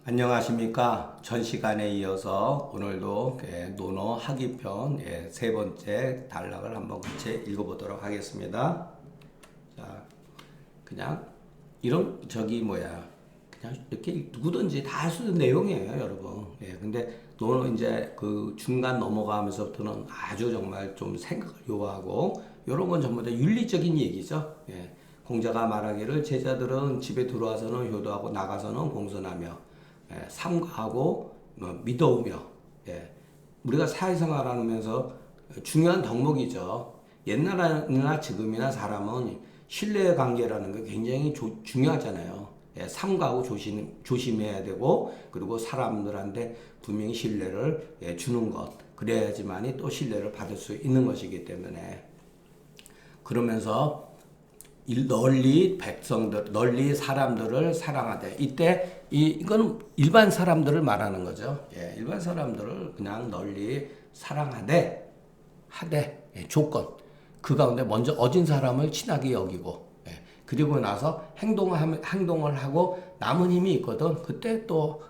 안녕하십니까. 전 시간에 이어서 오늘도 논어 학위편 세 번째 단락을 한번 같이 읽어보도록 하겠습니다. 자, 그냥 이런 그냥 이렇게 누구든지 다 할 수 있는 내용이에요, 여러분. 근데 논어 이제 그 중간 넘어가면서부터는 아주 정말 좀 생각을 요하고 이런 건 전부 다 윤리적인 얘기죠. 공자가 말하기를 제자들은 집에 들어와서는 효도하고 나가서는 공손하며 삼가하고 믿어오며 우리가 사회생활하면서 중요한 덕목이죠. 옛날이나 지금이나 사람은 신뢰 관계라는 게 굉장히 중요하잖아요. 삼가하고 조심해야 되고 그리고 사람들한테 분명히 신뢰를 주는 것 그래야지만이 또 신뢰를 받을 수 있는 것이기 때문에 그러면서 널리 사람들을 사랑하되 이때 이거는 일반 사람들을 말하는 거죠. 일반 사람들을 그냥 널리 사랑하되 조건 그 가운데 먼저 어진 사람을 친하게 여기고 그리고 나서 행동을 하고 남은 힘이 있거든. 그때 또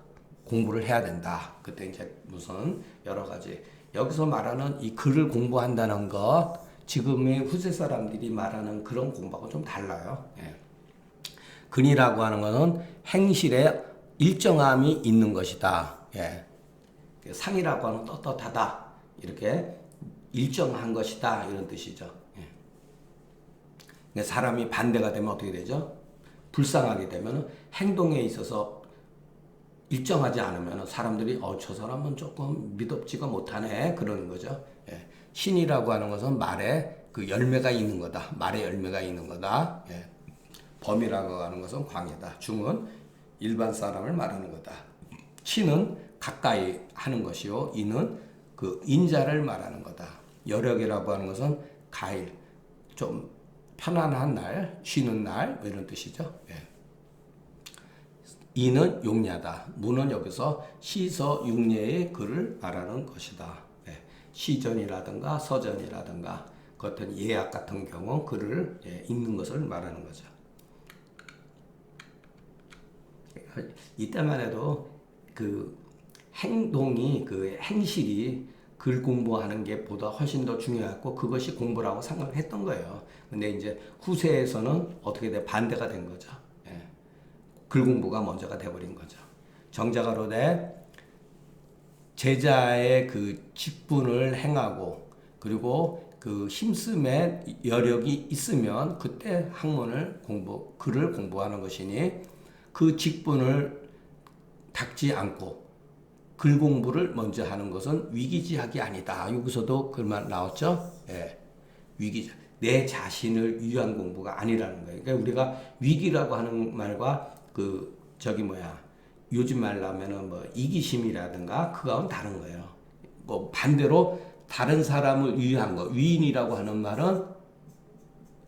공부를 해야 된다. 그때 이제 무슨 여러 가지 여기서 말하는 이 글을 공부한다는 것 지금의 후세 사람들이 말하는 그런 공부하고 좀 달라요. 근이라고 하는 것은 행실에 일정함이 있는 것이다. 상이라고 하는 떳떳하다. 이렇게 일정한 것이다. 이런 뜻이죠. 사람이 반대가 되면 어떻게 되죠? 불쌍하게 되면 행동에 있어서 일정하지 않으면 사람들이 저 사람은 조금 믿업지가 못하네 그러는 거죠. 신이라고 하는 것은 말에 그 열매가 있는 거다. 말에 열매가 있는 거다. 범이라고 하는 것은 광이다. 중은 일반 사람을 말하는 거다. 신은 가까이 하는 것이요. 인은 그 인자를 말하는 거다. 여력이라고 하는 것은 가일, 좀 편안한 날, 쉬는 날 이런 뜻이죠. 이는 용례다. 무는 여기서 시서 육례의 글을 말하는 것이다. 시전이라든가 서전이라든가 그 어떤 예약 같은 경우 글을 읽는 것을 말하는 거죠. 이때만 해도 그 행동이 그 행실이 글 공부하는 게 보다 훨씬 더 중요했고 그것이 공부라고 생각을 했던 거예요. 근데 이제 후세에서는 어떻게 돼 반대가 된 거죠. 글 공부가 먼저가 돼버린 거죠. 정자가로되 제자의 그 직분을 행하고 그리고 그 힘씀에 여력이 있으면 그때 글을 공부하는 것이니 그 직분을 닦지 않고 글 공부를 먼저 하는 것은 위기지학이 아니다. 여기서도 그 말 나왔죠? 위기지학. 내 자신을 위한 공부가 아니라는 거예요. 그러니까 우리가 위기라고 하는 말과 요즘 말로 하면은 이기심이라든가 그거는 다른 거예요. 반대로 다른 사람을 위한 거, 위인이라고 하는 말은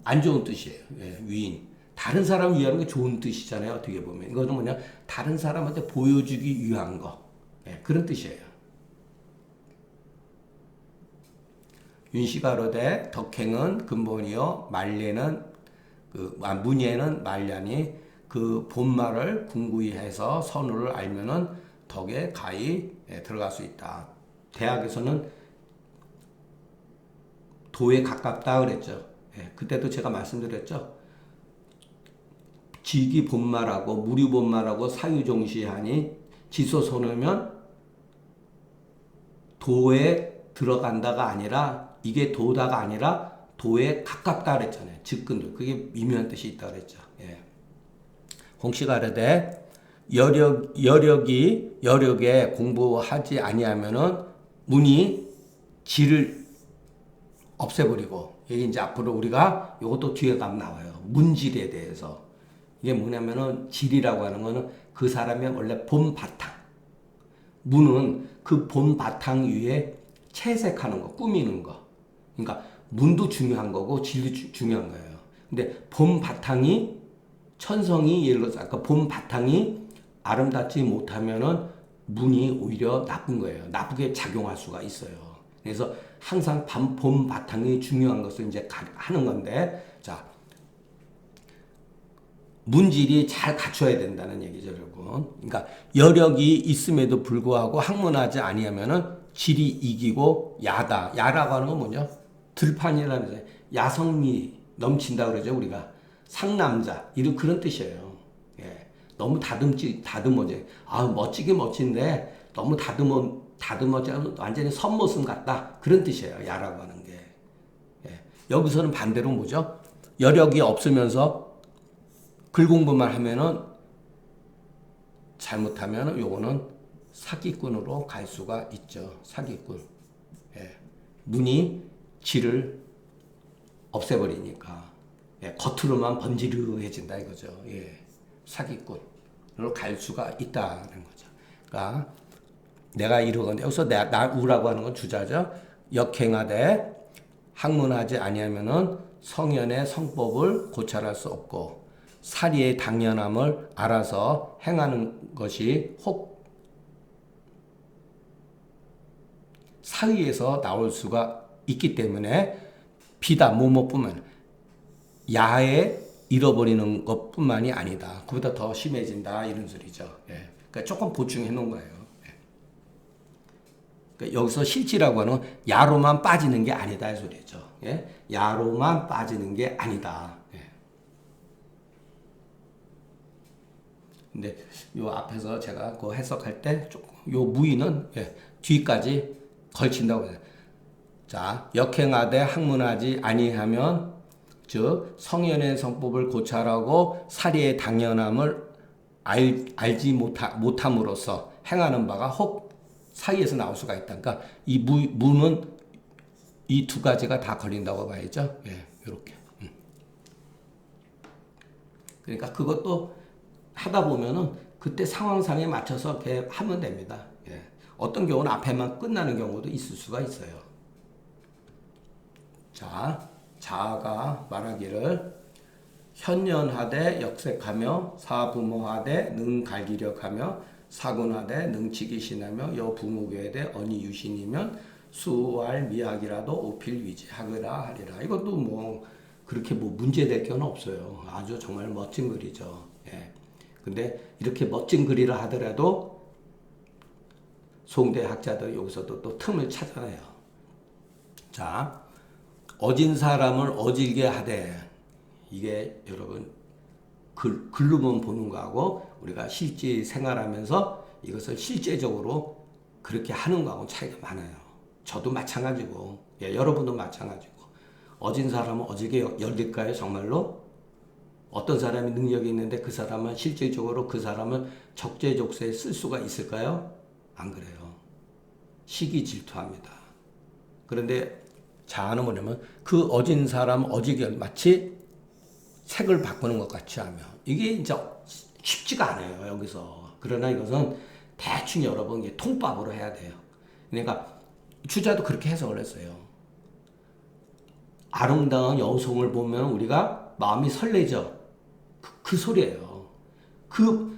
안 좋은 뜻이에요. 위인. 다른 사람을 위하는 게 좋은 뜻이잖아요. 어떻게 보면. 이거는 뭐냐? 다른 사람한테 보여주기 위한 거. 그런 뜻이에요. 윤시가로되 덕행은 근본이요 문예는 말ля니 그 본말을 궁구히 해서 선우를 알면은 덕에 가히 들어갈 수 있다. 대학에서는 도에 가깝다 그랬죠. 그때도 제가 말씀드렸죠. 직이 본말하고 무리 본말하고 사유종시하니 지소선우면 도에 들어간다가 아니라 이게 도다가 아니라 도에 가깝다 그랬잖아요. 직근도 그게 미묘한 뜻이 있다 그랬죠. 홍씨가르되 여력에 공부하지 아니하면은 문이 질을 없애버리고 이게 이제 앞으로 우리가 이것도 뒤에 가면 나와요. 문질에 대해서 이게 뭐냐면은 질이라고 하는 거는 그 사람의 원래 본 바탕. 문은 그 본 바탕 위에 채색하는 거, 꾸미는 거. 그러니까 문도 중요한 거고 질도 중요한 거예요. 근데 본 바탕이 천성이 예를 들어서 아까 본 바탕이 아름답지 못하면은 문이 오히려 나쁜 거예요. 나쁘게 작용할 수가 있어요. 그래서 항상 본 바탕이 중요한 것을 이제 하는 건데, 자, 문질이 잘 갖춰야 된다는 얘기죠, 여러분. 그러니까 여력이 있음에도 불구하고 학문하지 아니하면은 질이 이기고 야라고 하는 건 뭐냐? 들판이라는 거죠. 야성미 넘친다 그러죠, 우리가. 상남자 이런 그런 뜻이에요. 예. 너무 다듬어져. 아, 멋지긴 멋진데 너무 다듬어져 완전히 선모습 같다. 그런 뜻이에요, 야라고 하는 게. 예. 여기서는 반대로 뭐죠? 여력이 없으면서 글 공부만 하면은 잘못하면 요거는 사기꾼으로 갈 수가 있죠. 사기꾼. 예. 문이 질을 없애버리니까. 예. 겉으로만 번지르해진다 이거죠. 예. 사기꾼으로 갈 수가 있다는 거죠. 그러니까 내가 이러건데 여기서 나 우라고 하는 건 주자죠. 역행하되 학문하지 아니하면은 성현의 성법을 고찰할 수 없고 사리의 당연함을 알아서 행하는 것이 혹 사의에서 나올 수가 있기 때문에 비다 뭐뭐뿐만 야에 잃어버리는 것뿐만이 아니다. 그보다 더 심해진다 이런 소리죠. 예. 그러니까 조금 보충해 놓은 거예요. 예. 그러니까 여기서 실지라고 하는 야로만 빠지는 게 아니다 이 소리죠. 예. 야로만 빠지는 게 아니다. 예. 근데 요 앞에서 제가 그거 해석할 때 조금 요 무의는 예, 뒤까지 걸친다고 해요. 자, 역행하되 학문하지 아니하면 즉 성현의 성법을 고찰하고 사리의 당연함을 알지 못함으로써 행하는 바가 혹 사이에서 나올 수가 있다. 그러니까 이 무는 이 두 가지가 다 걸린다고 봐야죠. 예, 이렇게. 그러니까 그것도 하다 보면은 그때 상황상에 맞춰서 이렇게 하면 됩니다. 예. 어떤 경우는 앞에만 끝나는 경우도 있을 수가 있어요. 자, 자아가 말하기를 현연하되 역색하며 사부모하되 능갈기력하며 사군하되 능치기신하며 여부무교에대 언이유신이면 수왈 미학이라도 오필위지하거라 하리라. 이것도 뭐 그렇게 뭐 문제될 건 없어요. 아주 정말 멋진 글이죠. 예. 근데 이렇게 멋진 글이라 하더라도 송대 학자들 여기서도 또 틈을 찾아내요. 자, 어진 사람을 어질게 하되 이게 여러분 글로만 보는 거하고 우리가 실제 생활하면서 이것을 실제적으로 그렇게 하는 거하고 차이가 많아요. 저도 마찬가지고 예, 여러분도 마찬가지고 어진 사람은 어질게 열릴까요? 정말로? 어떤 사람이 능력이 있는데 그 사람은 실제적으로 그 사람을 적재적소에 쓸 수가 있을까요? 안 그래요. 시기 질투합니다. 그런데 자아는 뭐냐면 그 어진 사람 어지게 마치 색을 바꾸는 것 같이 하며 이게 이제 쉽지가 않아요. 여기서. 그러나 이것은 대충 여러분 통밥으로 해야 돼요. 그러니까 주자도 그렇게 해석을 했어요. 아름다운 여성을 보면 우리가 마음이 설레죠. 그 소리예요. 그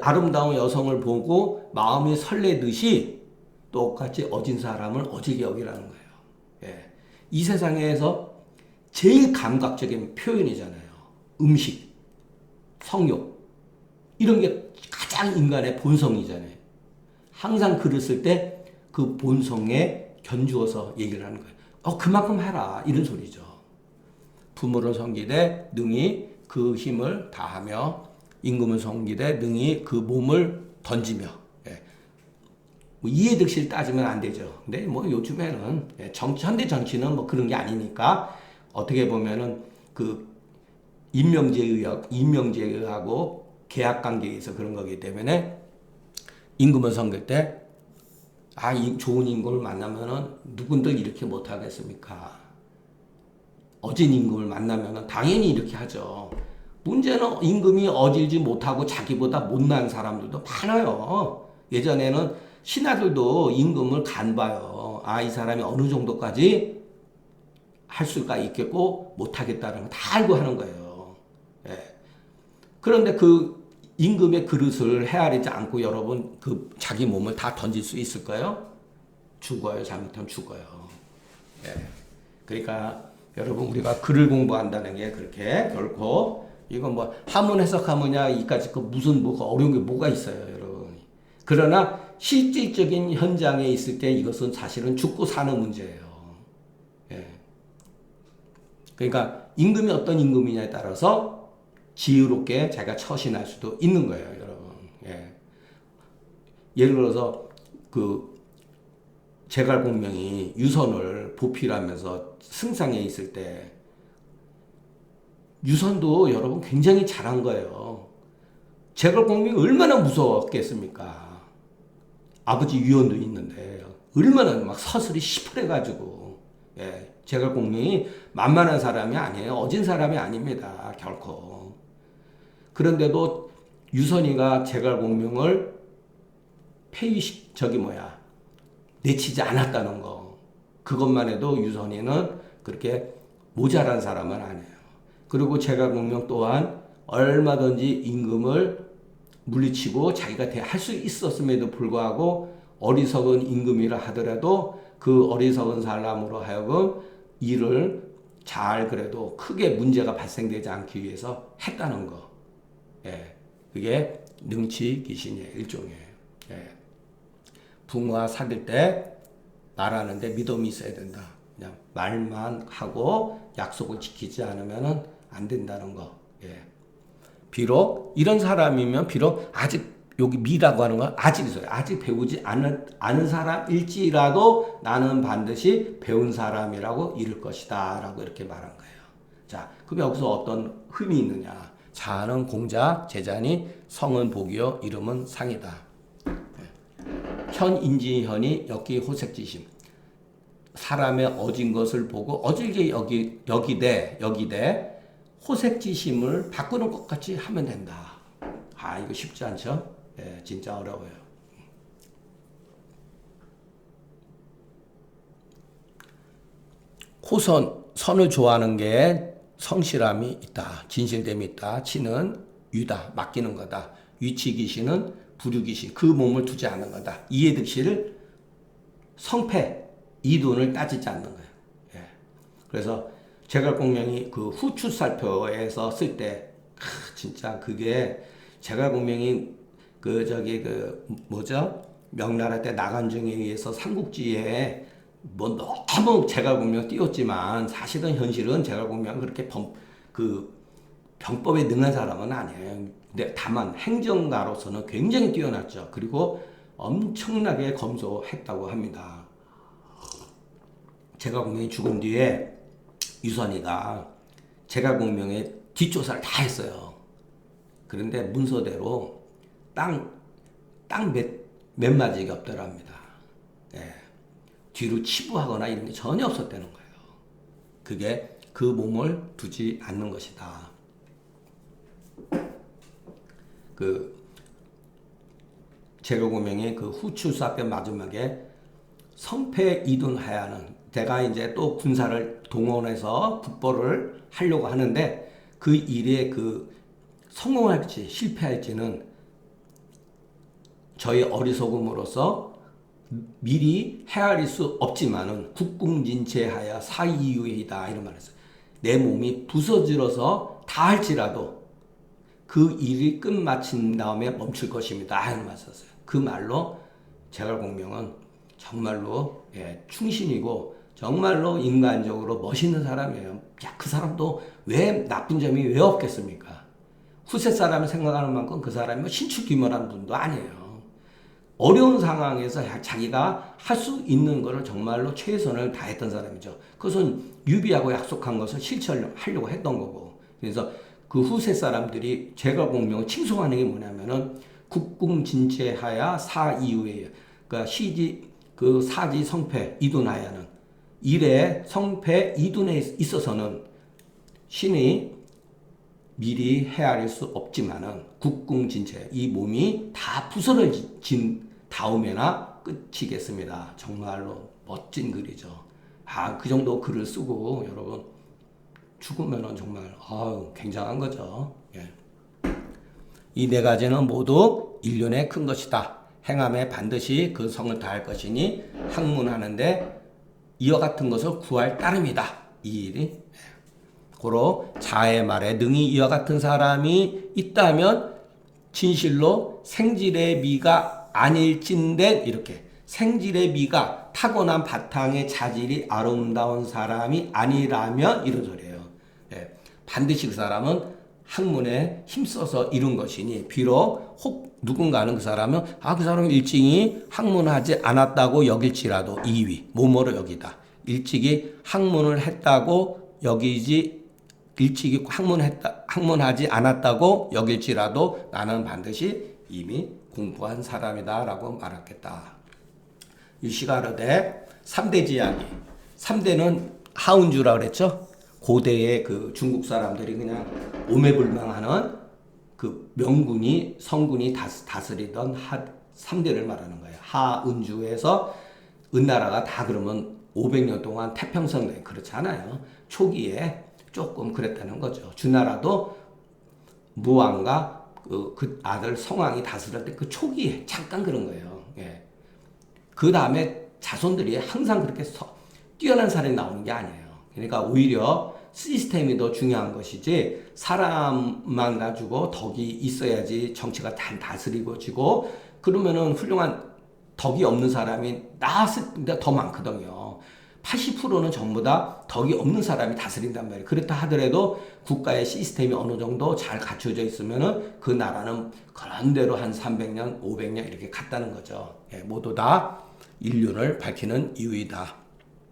아름다운 여성을 보고 마음이 설레듯이 똑같이 어진 사람을 어지게 여기라는 거예요. 예. 이 세상에서 제일 감각적인 표현이잖아요. 음식, 성욕 이런 게 가장 인간의 본성이잖아요. 항상 글을 쓸 때 그 본성에 견주어서 얘기를 하는 거예요. 그만큼 해라 이런 소리죠. 부모를 섬기되 능히 그 힘을 다하며 임금을 섬기되 능히 그 몸을 던지며 예. 뭐 이해득실 따지면 안 되죠. 근데 뭐 요즘에는 예, 현대 정치는 뭐 그런 게 아니니까 어떻게 보면은 그 인명제의하고 계약관계에 서 그런 거기 때문에 임금을 섬길 때 좋은 임금을 만나면은 누군들 이렇게 못 하겠습니까? 어진 임금을 만나면은 당연히 이렇게 하죠. 문제는 임금이 어질지 못하고 자기보다 못난 사람들도 많아요. 예전에는 신하들도 임금을 간봐요. 이 사람이 어느 정도까지 할 수가 있겠고 못하겠다는 거 다 알고 하는 거예요. 예. 그런데 그 임금의 그릇을 헤아리지 않고 여러분 그 자기 몸을 다 던질 수 있을까요? 죽어요. 잘못하면 죽어요. 예. 그러니까 여러분 우리가 글을 공부한다는 게 그렇게 결코 이거 뭐 한문 해석하느냐 이까지 그 무슨 뭐가 어려운 게 뭐가 있어요, 여러분. 그러나 실질적인 현장에 있을 때 이것은 사실은 죽고 사는 문제예요. 예. 그러니까 임금이 어떤 임금이냐에 따라서 지혜롭게 자기가 처신할 수도 있는 거예요, 여러분. 예. 예를 들어서 그 제갈공명이 유선을 보필하면서 승상에 있을 때 유선도 여러분 굉장히 잘한 거예요. 제갈공명이 얼마나 무서웠겠습니까? 아버지 유언도 있는데 얼마나 막 서슬이 시퍼래가지고 예, 제갈공명이 만만한 사람이 아니에요. 어진 사람이 아닙니다. 결코. 그런데도 유선이가 제갈공명을 내치지 않았다는 거. 그것만 해도 유선이는 그렇게 모자란 사람은 아니에요. 그리고 제갈공명 또한 얼마든지 임금을 물리치고 자기가 할 수 있었음에도 불구하고 어리석은 임금이라 하더라도 그 어리석은 사람으로 하여금 일을 잘 그래도 크게 문제가 발생되지 않기 위해서 했다는 거. 예, 그게 능치 귀신의 일종이에요. 예. 부모와 사귈 때 말하는데 믿음이 있어야 된다. 그냥 말만 하고 약속을 지키지 않으면 안 된다는 거. 예. 비록 이런 사람이면 비록 아직 여기 미라고 하는 건 아직 있어요. 아직 배우지 않은 사람일지라도 나는 반드시 배운 사람이라고 이를 것이다. 라고 이렇게 말한 거예요. 자, 그럼 여기서 어떤 흠이 있느냐. 자는 공자, 제자니 성은 복이요, 이름은 상이다. 현인지현이 엽기 호색지심. 사람의 어진 것을 보고 어질게 여기되 호색지심을 바꾸는 것 같이 하면 된다. 아, 이거 쉽지 않죠? 예, 진짜 어려워요. 선을 좋아하는 게 성실함이 있다. 진실됨이 있다. 치는 유다. 맡기는 거다. 위치기신은 부류기신. 그 몸을 두지 않는 거다. 이해득실을 성패, 이둔을 따지지 않는 거예요. 예. 그래서 제갈공명이 그 후추살표에서 쓸 때, 진짜 그게 제갈공명이 명나라 때 나간중에 의해서 삼국지에 뭐 너무 제갈공명 띄웠지만 사실은 현실은 제갈공명은 그렇게 병법에 능한 사람은 아니에요. 근데 다만 행정가로서는 굉장히 뛰어났죠. 그리고 엄청나게 검소했다고 합니다. 제갈공명이 죽은 뒤에 유선이가 제갈공명의 뒷조사를 다 했어요. 그런데 문서대로 땅 몇 마디가 없더랍니다. 예. 뒤로 치부하거나 이런 게 전혀 없었다는 거예요. 그게 그 몸을 두지 않는 것이다. 그 제갈공명의 그 후추사표 마지막에 성패이둔하야는 내가 이제 또 군사를 동원해서 국보를 하려고 하는데 그 일에 성공할지 실패할지는 저희 어리석음으로서 미리 헤아릴 수 없지만은 국궁진체하여 사이유이다 이런 말을 했어요. 내 몸이 부서질러서 다 할지라도 그 일이 끝마친 다음에 멈출 것입니다. 이런 말을 썼어요. 그 말로 제갈공명은 정말로 충신이고 정말로 인간적으로 멋있는 사람이에요. 야, 그 사람도 왜 나쁜 점이 왜 없겠습니까? 후세 사람을 생각하는 만큼 그 사람이 뭐 신축기모라는 분도 아니에요. 어려운 상황에서 자기가 할 수 있는 것을 정말로 최선을 다했던 사람이죠. 그것은 유비하고 약속한 것을 실천하려고 했던 거고. 그래서 그 후세 사람들이 제갈공명을 칭송하는 게 뭐냐면은 국궁진체하야 사이유예요. 그러니까 사지 성패 이둔하야는 일에 성패 이둔에 있어서는 신이 미리 헤아릴 수 없지만은 국궁진체 이 몸이 다 부서진 다음에나 끝이겠습니다. 정말로 멋진 글이죠. 그 정도 글을 쓰고 여러분 죽으면은 정말 굉장한 거죠. 예. 이 네 가지는 모두 일륜의 큰 것이다. 행함에 반드시 그 성을 다할 것이니 학문하는데 이와 같은 것을 구할 따름이다. 이 일이 고로 자의 말에 능히 이와 같은 사람이 있다면 진실로 생질의 미가 아닐진된 이렇게 생질의 미가 타고난 바탕의 자질이 아름다운 사람이 아니라면 이런 소리예요. 예, 반드시 그 사람은 학문에 힘써서 이룬 것이니 비록 혹 누군가는 그 사람은 그 사람은 일찍이 학문하지 않았다고 여길지라도 2위 뭐뭐로 여기다. 일찍이 학문을 했다고 여기지 일찍이 학문하지 않았다고 여길지라도 나는 반드시 이미 공부한 사람이다 라고 말했겠다. 유시가 이르되 3대 지약이 3대는 하운주라 그랬죠. 고대의 그 중국 사람들이 그냥 오매불망하는 그 명군이 성군이 다스리던 3대를 말하는 거예요. 하은주에서 은나라가 다 그러면 500년 동안 태평성 내 그렇지 않아요. 초기에 조금 그랬다는 거죠. 주나라도 무왕과 그 아들 성왕이 다스릴 때 그 초기에 잠깐 그런 거예요. 예. 그 다음에 자손들이 항상 그렇게 뛰어난 사람이 나오는 게 아니에요. 그러니까 오히려 시스템이 더 중요한 것이지 사람만 가지고 덕이 있어야지 정치가 다스리고지고 그러면은 훌륭한 덕이 없는 사람이 나왔을 때 더 많거든요. 80%는 전부 다 덕이 없는 사람이 다스린단 말이에요. 그렇다 하더라도 국가의 시스템이 어느 정도 잘 갖춰져 있으면은 그 나라는 그런 대로 한 300년, 500년 이렇게 갔다는 거죠. 예, 모두 다 인륜을 밝히는 이유이다.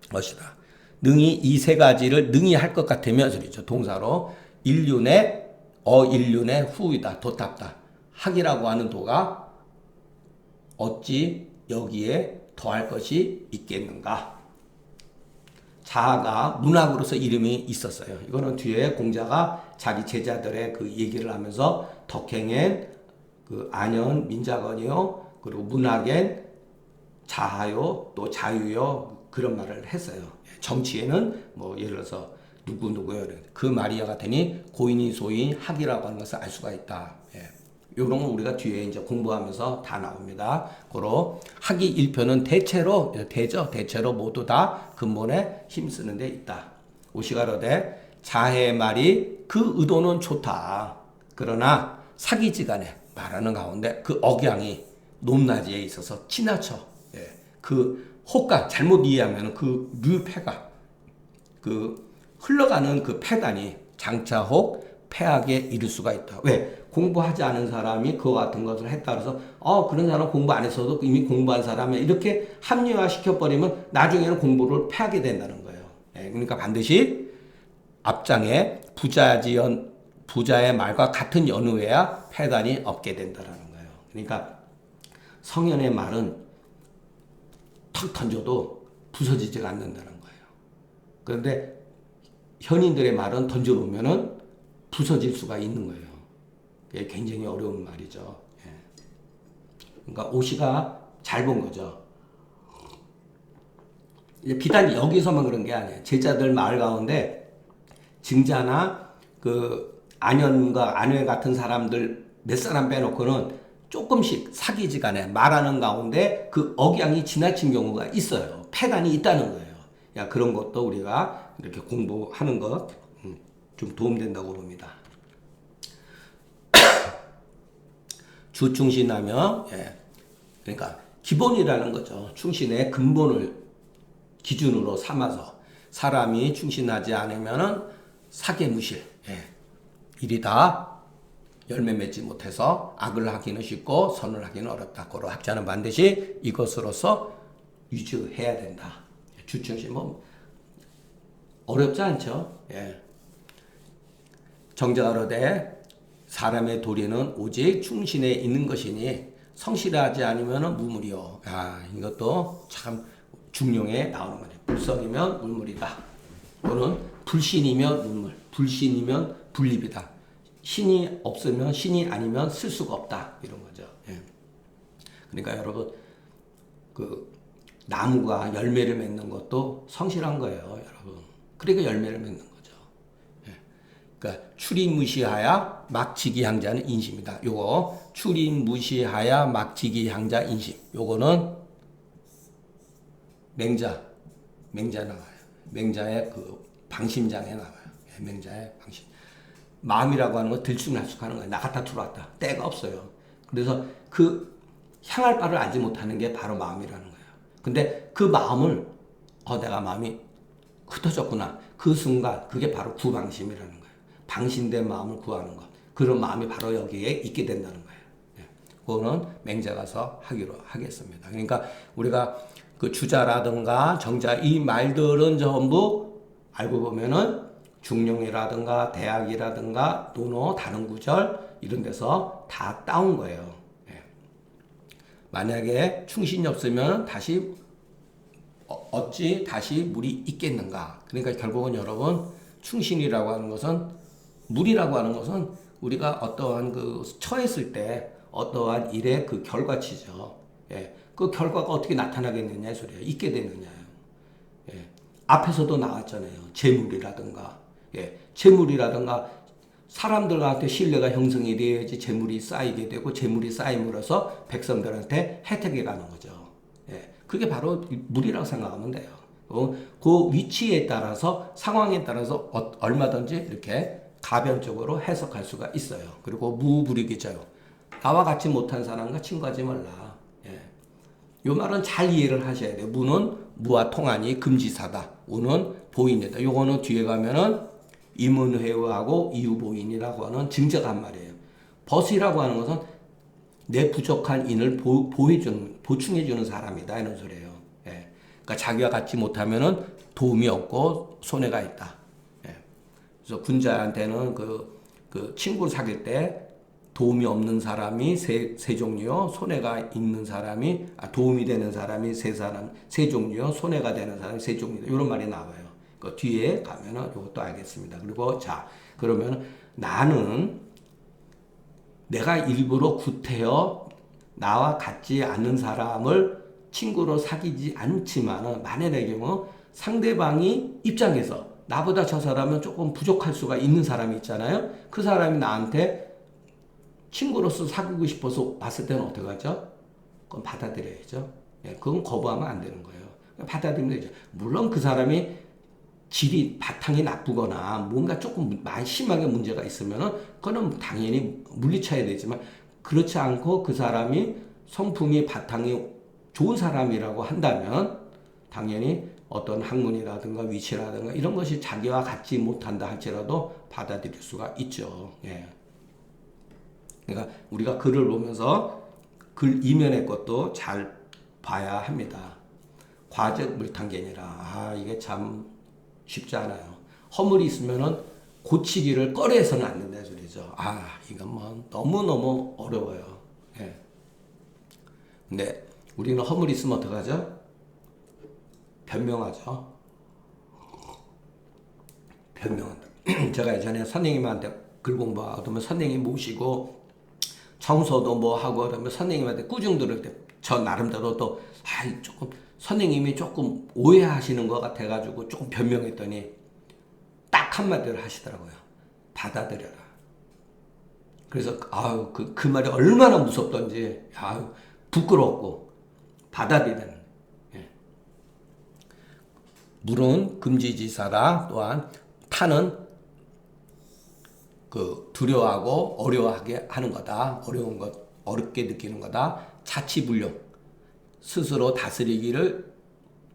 것이다. 능히 이 세 가지를 능히 할 것 같으면 소리죠. 동사로 인륜의 인륜의 후이다. 도탑다. 학이라고 하는 도가 어찌 여기에 더할 것이 있겠는가? 자아가 문학으로서 이름이 있었어요. 이거는 뒤에 공자가 자기 제자들의 그 얘기를 하면서 덕행엔 그 안연 민자건이요 그리고 문학엔 자하요 또 자유요 그런 말을 했어요. 정치에는 뭐 예를 들어서 누구요 그 말이야 같으니 고인이 소인 학이라고 하는 것을 알 수가 있다. 이런 건 우리가 뒤에 이제 공부하면서 다 나옵니다. 고로 학이 1표는 대체로 모두 다 근본에 힘쓰는 데 있다. 오시가로되 자해의 말이 그 의도는 좋다. 그러나 사기지간에 말하는 가운데 그 억양이 높낮이에 있어서 지나쳐. 그 혹가 잘못 이해하면 그 류패가 그 흘러가는 그 패단이 장차 혹 패하게 이를 수가 있다. 왜? 공부하지 않은 사람이 그와 같은 것을 했다 그래서 그런 사람 공부 안 했어도 이미 공부한 사람이야 이렇게 합리화시켜버리면 나중에는 공부를 패하게 된다는 거예요. 그러니까 반드시 앞장에 부자의 말과 같은 연후해야 패단이 없게 된다는 거예요. 그러니까 성현의 말은 턱 던져도 부서지지가 않는다는 거예요. 그런데 현인들의 말은 던져놓으면은 부서질 수가 있는 거예요. 그게 굉장히 어려운 말이죠. 그러니까 오시가 잘 본 거죠. 비단 여기서만 그런 게 아니에요. 제자들 말 가운데 증자나 그 안현과 안회 같은 사람들 몇 사람 빼놓고는 조금씩 사기지간에 말하는 가운데 그 억양이 지나친 경우가 있어요. 패단이 있다는 거예요. 그런 것도 우리가 이렇게 공부하는 것 좀 도움된다고 봅니다. 주충신하며 그러니까 기본이라는 거죠. 충신의 근본을 기준으로 삼아서 사람이 충신하지 않으면은 사계무실 일이 다 열매 맺지 못해서 악을 하기는 쉽고 선을 하기는 어렵다. 고로 학자는 반드시 이것으로서 유지해야 된다. 주충신 뭐 어렵지 않죠. 정자가 이르되 사람의 도리는 오직 충신에 있는 것이니 성실하지 않으면 무물이요. 이것도 참 중용에 나오는 거예요. 불성이면 물물이다. 또는 불신이면 물물, 불신이면 불립이다. 신이 없으면 신이 아니면 쓸 수가 없다. 이런 거죠. 그러니까 여러분 그 나무가 열매를 맺는 것도 성실한 거예요, 여러분. 그러니까 열매를 맺는 거죠. 그러니까 출입무시하야 막지기향자는 인심이다. 요거 출입무시하야 막지기향자 인심. 요거는 맹자 나와요. 맹자의 그 방심장에 나와요. 맹자의 방식. 마음이라고 하는 건 들쑥날쑥하는 거예요. 나갔다 들어왔다. 때가 없어요. 그래서 그 향할 바를 알지 못하는 게 바로 마음이라는 거예요. 근데 그 마음을 내가 마음이 흩어졌구나. 그 순간 그게 바로 구방심이라는 거예요. 방심된 마음을 구하는 것. 그런 마음이 바로 여기에 있게 된다는 거예요. 그거는 맹자 가서 하기로 하겠습니다. 그러니까 우리가 그 주자라든가 정자 이 말들은 전부 알고 보면은 중용이라든가 대학이라든가 논어 다른 구절 이런 데서 다 따온 거예요. 만약에 충신이 없으면 다시 어찌 다시 물이 있겠는가. 그러니까 결국은 여러분 충신이라고 하는 것은 물이라고 하는 것은 우리가 어떠한 그 처했을 때 어떠한 일의 그 결과치죠. 그 결과가 어떻게 나타나겠느냐 이 소리예요. 있게 되느냐요. 앞에서도 나왔잖아요. 재물이라든가 재물이라든가 사람들한테 신뢰가 형성이 되어야지 재물이 쌓이게 되고 재물이 쌓임으로써 백성들한테 혜택이 가는 거죠. 그게 바로 물이라고 생각하면 돼요. 그 위치에 따라서 상황에 따라서 얼마든지 이렇게 가변적으로 해석할 수가 있어요. 그리고 무불이기죠. 나와 같이 못한 사람과 친구하지 말라. 요 말은 잘 이해를 하셔야 돼요. 무는 무와 통하니 금지사다. 우는 보인이다. 요거는 뒤에 가면은 이문회의하고 이유보인이라고 하는 증적한 말이에요. 벗이라고 하는 것은 내 부족한 인을 보충해주는 사람이다. 이런 소리예요. 그러니까 자기와 같이 못하면은 도움이 없고 손해가 있다. 그래서 군자한테는 그 친구를 사귈 때 도움이 없는 사람이 세 종류요, 손해가 있는 사람이 도움이 되는 사람이 세 종류요, 손해가 되는 사람이 세 종류. 이런 말이 나와요. 그 뒤에 가면은 이것도 알겠습니다. 그리고 자 그러면 나는 내가 일부러 구태여 나와 같지 않는 사람을 친구로 사귀지 않지만은 만약의 경우 상대방이 입장에서 나보다 저 사람은 조금 부족할 수가 있는 사람이 있잖아요. 그 사람이 나한테 친구로서 사귀고 싶어서 왔을 때는 어떻게 하죠? 그건 받아들여야죠. 그건 거부하면 안 되는 거예요. 받아들이면 되죠. 물론 그 사람이 질이 바탕이 나쁘거나 뭔가 조금 많이 심하게 문제가 있으면은 그거는 당연히 물리쳐야 되지만 그렇지 않고 그 사람이 성품이 바탕이 좋은 사람이라고 한다면 당연히 어떤 학문이라든가 위치라든가 이런 것이 자기와 같지 못한다 할지라도 받아들일 수가 있죠. 그러니까 우리가 글을 보면서 글 이면의 것도 잘 봐야 합니다. 과적 물탕견이라 이게 참 쉽지 않아요. 허물이 있으면은 고치기를 꺼려해서는 안 된다 소리죠. 이건 뭐 너무너무 어려워요. 근데 우리는 허물이 있으면 어떡하죠? 변명하죠. 변명한다. 제가 예전에 선생님한테 글 공부하면 선생님 모시고 청소도 뭐 하고 그러면 선생님한테 꾸중 들을 때 저 나름대로 또 조금 선생님이 조금 오해하시는 것 같아가지고 조금 변명했더니 딱 한마디를 하시더라고요. 받아들여라. 그래서 그 말이 얼마나 무섭던지 부끄럽고 받아들이는. 물은 금지지사라. 또한 타는 그 두려워하고 어려워하게 하는 거다. 어려운 것, 어렵게 느끼는 거다. 자치불용. 스스로 다스리기를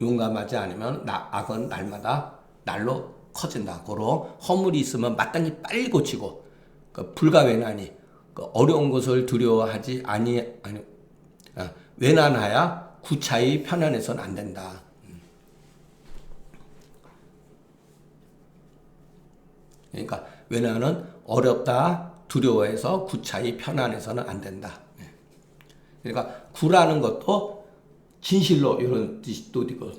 용감하지 않으면 악은 날마다 날로 커진다. 고로 허물이 있으면 마땅히 빨리 고치고 불가외난이 어려운 것을 두려워하지 외난하야 구차히 편안해서는 안 된다. 그러니까 외난은 어렵다, 두려워해서 구차히 편안해서는 안 된다. 그러니까 구라는 것도 진실로 이런 뜻도 있고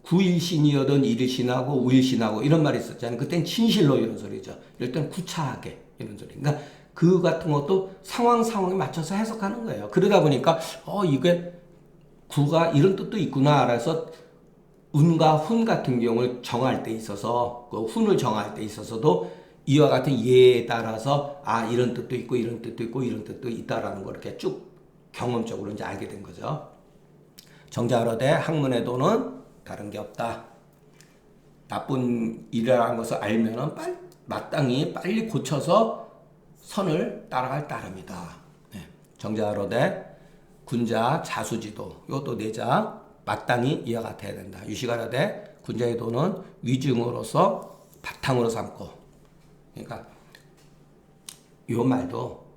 구일신이어든 일일신하고 우일신하고 이런 말이 있었잖아요. 그땐 진실로 이런 소리죠. 이럴 땐 구차하게 이런 소리. 그러니까 그 같은 것도 상황에 맞춰서 해석하는 거예요. 그러다 보니까 이게 구가 이런 뜻도 있구나. 그래서 운과 훈 같은 경우를 정할 때 있어서 그 훈을 정할 때 있어서도 이와 같은 예에 따라서 이런 뜻도 있고 이런 뜻도 있고 이런 뜻도 있다라는 걸 이렇게 쭉 경험적으로 이제 알게 된 거죠. 정자로되 학문에도는 다른 게 없다. 나쁜 일이라는 것을 알면은 마땅히 빨리 고쳐서 선을 따라갈 따름이다. 네. 정자로되 군자 자수지도 이것도 내자 마땅히 이해가 돼야 된다. 유시가라되 군자의 도는 위증으로서 바탕으로 삼고. 그러니까 이 말도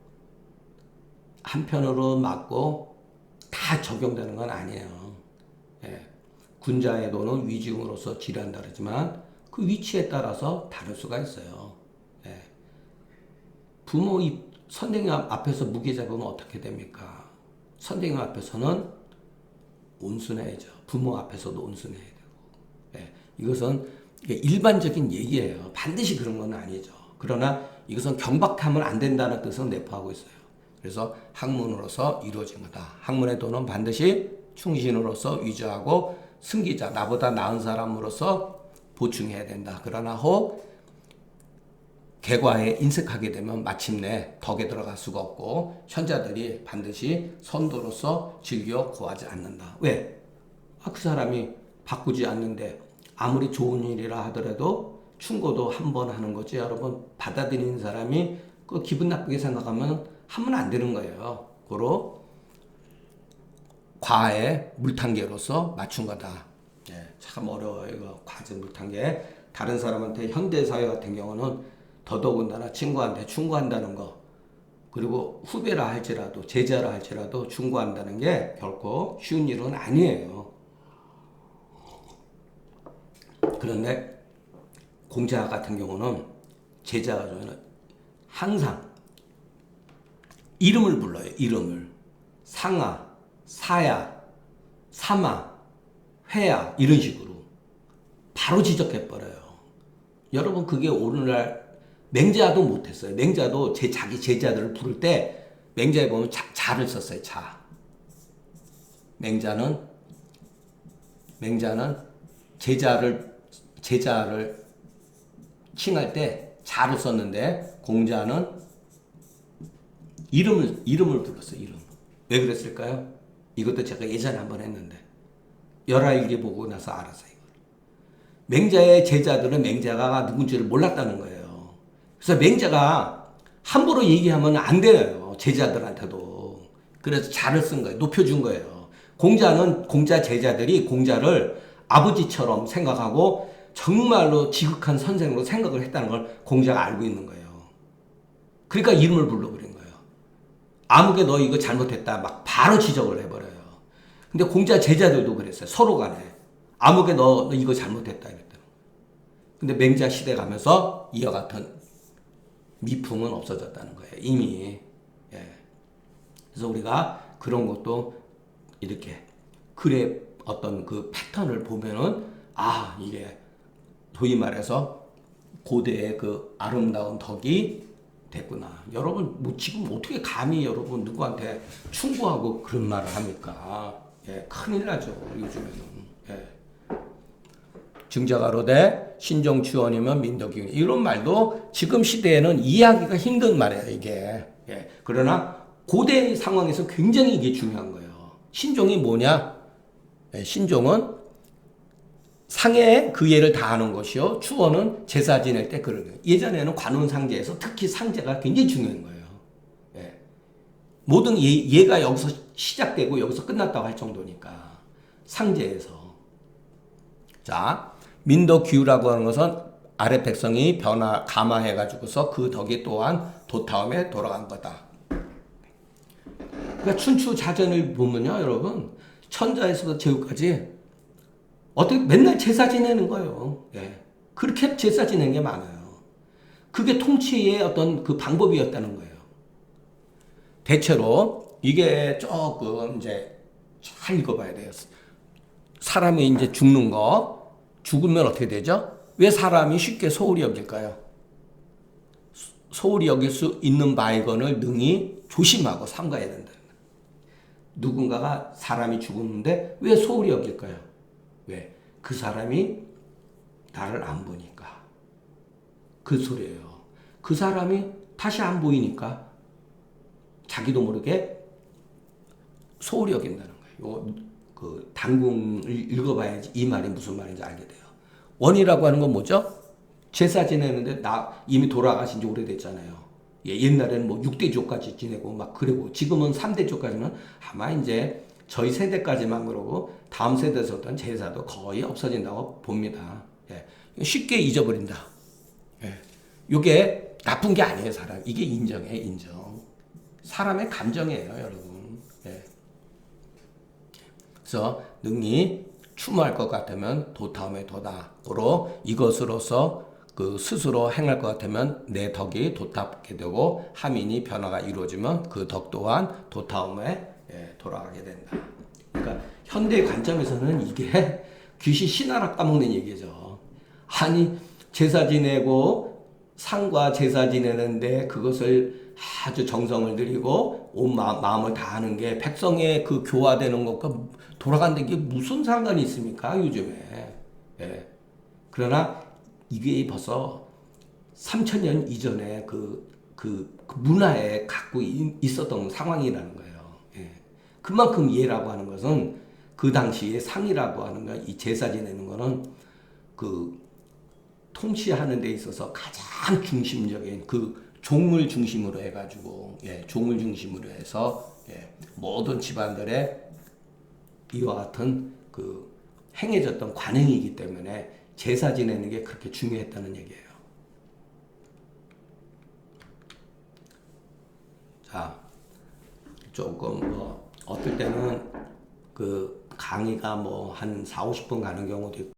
한편으로 맞고 다 적용되는 건 아니에요. 예. 군자의 도는 위증으로서 지려한다 그러지만 그 위치에 따라서 다를 수가 있어요. 예. 부모 선생님 앞에서 무게 잡으면 어떻게 됩니까? 선생님 앞에서는 온순해야죠. 부모 앞에서도 온순해야 되고. 예. 이것은 일반적인 얘기예요. 반드시 그런 건 아니죠. 그러나 이것은 경박하면 안 된다는 뜻은 내포하고 있어요. 그래서 학문으로서 이루어진 거다. 학문의 도는 반드시 충신으로서 위조하고 승기자, 나보다 나은 사람으로서 보충해야 된다. 그러나 혹 개과에 인색하게 되면 마침내 덕에 들어갈 수가 없고 현자들이 반드시 선도로서 즐겨 고하지 않는다. 왜? 그 사람이 바꾸지 않는데 아무리 좋은 일이라 하더라도 충고도 한 번 하는 거지. 여러분 받아들이는 사람이 그 기분 나쁘게 생각하면 하면 안 되는 거예요. 고로 과의 물탄개로서 맞춘 거다. 예, 참 어려워요. 이거 과제 물탄개. 다른 사람한테 현대사회 같은 경우는 더더군다나 친구한테 충고한다는 거, 그리고 후배라 할지라도 제자라 할지라도 충고한다는 게 결코 쉬운 일은 아니에요. 그런데 공자 같은 경우는 제자가 항상 이름을 불러요. 이름을. 상하, 사야, 사마, 회야 이런 식으로 바로 지적해버려요. 여러분 그게 오늘날 맹자도 못했어요. 맹자도 자기 제자들을 부를 때 맹자에 보면 자를 썼어요. 자. 맹자는 제자를 칭할 때 자를 썼는데 공자는 이름을 불렀어요. 이름. 왜 그랬을까요? 이것도 제가 예전에 한번 했는데 열하일기 보고 나서 알았어요. 맹자의 제자들은 맹자가 누군지를 몰랐다는 거예요. 그래서 맹자가 함부로 얘기하면 안 돼요. 제자들한테도. 그래서 자를 쓴 거예요. 높여준 거예요. 공자 제자들이 공자를 아버지처럼 생각하고 정말로 지극한 선생으로 생각을 했다는 걸 공자가 알고 있는 거예요. 그러니까 이름을 불러버린 거예요. 아무개 너 이거 잘못했다 막 바로 지적을 해버려요. 근데 공자 제자들도 그랬어요. 서로 간에. 아무개 너 이거 잘못했다 이랬다. 근데 맹자 시대 가면서 이와 같은 미풍은 없어졌다는 거예요. 이미. 예. 그래서 우리가 그런 것도 이렇게 글의 어떤 그 패턴을 보면은 이게 소위 말해서 고대의 그 아름다운 덕이 됐구나. 여러분 뭐 지금 어떻게 감히 여러분 누구한테 충고하고 그런 말을 합니까? 예, 큰일 나죠. 요즘에는. 예. 증자가로되 신종추원이면 민덕이 이런 말도 지금 시대에는 이해하기가 힘든 말이에요. 이게. 예. 그러나 고대 상황에서 굉장히 이게 중요한 거예요. 신종이 뭐냐? 예, 신종은 상에 그 예를 다하는 것이요. 추원은 제사 지낼 때 그런 거예요. 예전에는 관운상제에서 특히 상제가 굉장히 중요한 거예요. 예. 모든 예가 여기서 시작되고 여기서 끝났다고 할 정도니까. 상제에서. 자, 민덕규라고 하는 것은 아래 백성이 감화해가지고서 그 덕이 또한 도타움에 돌아간 거다. 그러니까 춘추자전을 보면요, 여러분. 천자에서부터 제후까지 어떻게 맨날 제사 지내는 거예요. 예. 그렇게 제사 지내는 게 많아요. 그게 통치의 어떤 그 방법이었다는 거예요. 대체로 이게 조금 이제 잘 읽어봐야 돼요. 사람이 이제 죽으면 어떻게 되죠? 왜 사람이 쉽게 소홀히 여길까요? 소홀히 여길 수 있는 바이건을 능히 조심하고 삼가야 된다. 누군가가 사람이 죽었는데 왜 소홀히 여길까요? 왜? 그 사람이 나를 안 보니까. 그 소리예요. 그 사람이 다시 안 보이니까 자기도 모르게 소홀히 여긴다는 거예요. 그 단궁을 읽어봐야지 이 말이 무슨 말인지 알게 돼요. 원이라고 하는 건 뭐죠? 제사 지내는데 나 이미 돌아가신 지 오래됐잖아요. 예, 옛날에는 뭐 6대조까지 지내고 막 그러고 지금은 3대조까지는 아마 이제 저희 세대까지만 그러고 다음 세대에서 어떤 제사도 거의 없어진다고 봅니다. 예, 쉽게 잊어버린다. 예, 이게 나쁜 게 아니에요, 사람. 이게 인정해, 인정. 사람의 감정이에요, 여러분. 예. 그래서 능히 추모할 것 같으면 도타움의 도다로 이것으로서 그 스스로 행할 것 같으면 내 덕이 도타게 되고 하민이 변화가 이루어지면 그 덕 또한 도타움에 돌아가게 된다. 그러니까 현대 관점에서는 이게 귀신 신하라 까먹는 얘기죠. 아니 제사 지내고 상과 제사 지내는데 그것을 아주 정성을 들이고 온 마음을 다하는 게 백성의 그 교화되는 것과 돌아간다는 게 무슨 상관이 있습니까 요즘에. 예. 그러나 이게 벌써 3,000년 이전에 그 문화에 갖고 있었던 상황이라는 거예요. 예. 그만큼 이해라고 하는 것은 그 당시에 상이라고 하는 거, 이 제사 지내는 거는 그 통치하는 데 있어서 가장 중심적인 그 종을 중심으로 해가지고, 예, 종을 중심으로 해서, 예, 모든 집안들의 이와 같은 그 행해졌던 관행이기 때문에 제사 지내는 게 그렇게 중요했다는 얘기예요. 자, 조금 뭐 어떨 때는 그 강의가 뭐 한 4, 50분 가는 경우도 있고